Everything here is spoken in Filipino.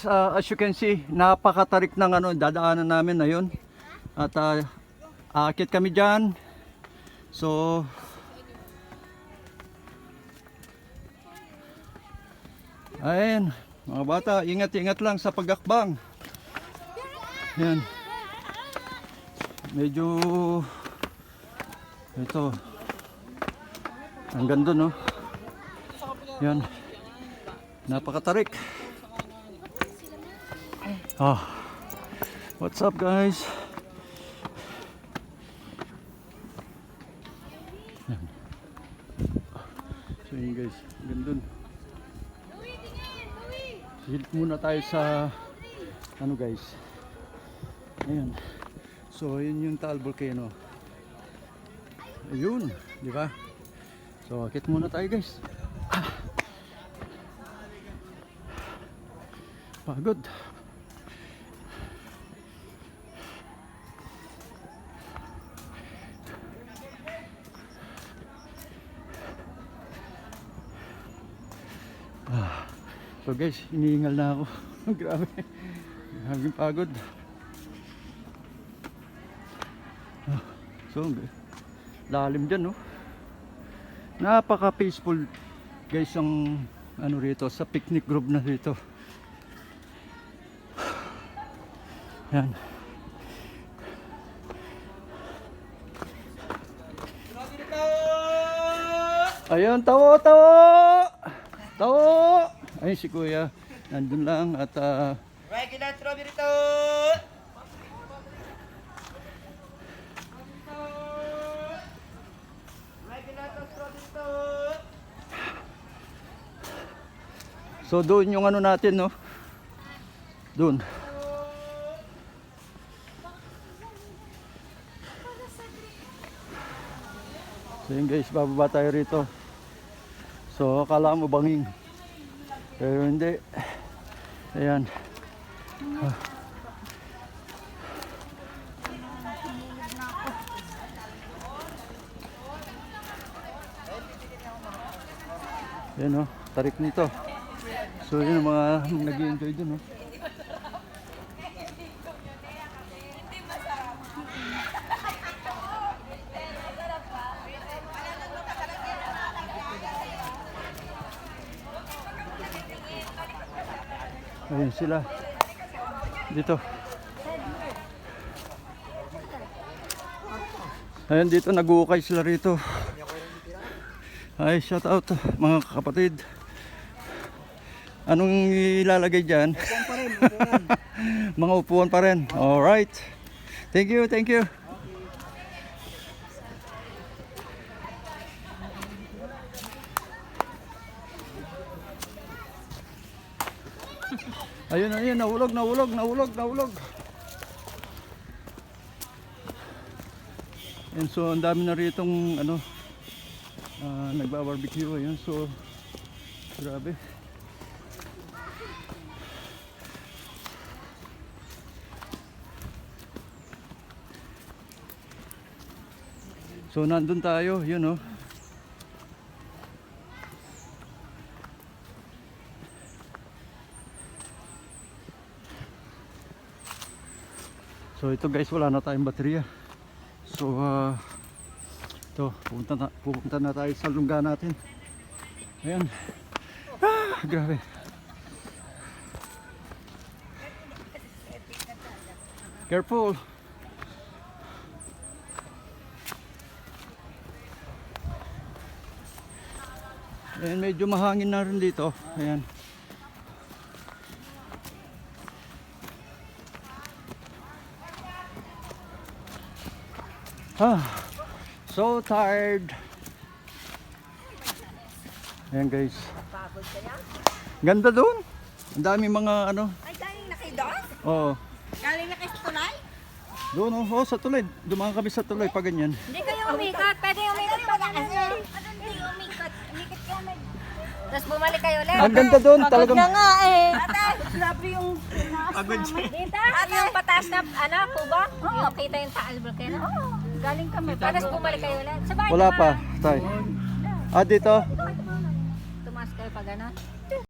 As you can see, napakatarik ng dadaanan namin na yun. At aakit kami dyan. So ayun, mga bata, ingat-ingat lang sa pag-akbang. Yan. Medyo ito hanggang doon, no? Yan. Napakatarik. What's up, guys? Yan. So yun, guys, hanggang doon. Hit muna tayo sa guys. Ayun. So yun yung Taal Volcano. Ayun, di ba? So akit muna tayo, guys. Pagod. So guys, iniingal na ako. Grabe. Grabing pagod. So lalim dyan, no? Napaka peaceful, guys, ang rito sa picnic group na rito. Yan. Ayun, tawo. Ayun si Kuya, nandun lang at regular strawberry to. so doon yung natin, no? Doon. So yun, guys, bababa tayo rito. So akala mo banging, pero hindi. Ayan. Ayan, no? Tarik nito. So yun ang mga nag-i-enjoy dun, no? Ayun sila dito. Ayun, dito nag-uukay sila rito. Ay, shout out mga kapatid. Anong ilalagay dyan? Upuan pa rin, upuan. Mga upuan pa rin. Alright. Thank you. Ayun, nahulog. And so ang dami na ritong nagba-barbecue. Ayun, so grabe. So nandun tayo, yun, no? So ito, guys, wala na tayong baterya. So ito, pupunta na tayo sa lungga natin. Ayan. Grabe. Careful. Ayan, medyo mahangin na rin dito. Ayan. So tired. Ayan, guys. Ganda doon. Ang dami mga Ay, galing na kayo doon? Oo. Galing na kayo sa tulay? Doon, sa tulay. Dumaan kami sa tulay pa ganyan. Hindi kayo umikot. Pwede umikot pa kasi. Hindi umikot. Umikot ka na. Tapos bumalik kayo ulit. Ang ganda doon. Pagod Talagang ka nga eh. Ate, grabe yung Pagod siya. dito. Ate, yung pataas na, kuba? Yung kita yung Taal Volcano? Oo. Galing kami. Tapos bumalik kayo ulit. Sabay wala pa. Tay. Dito. Tumaas kayo pag ano?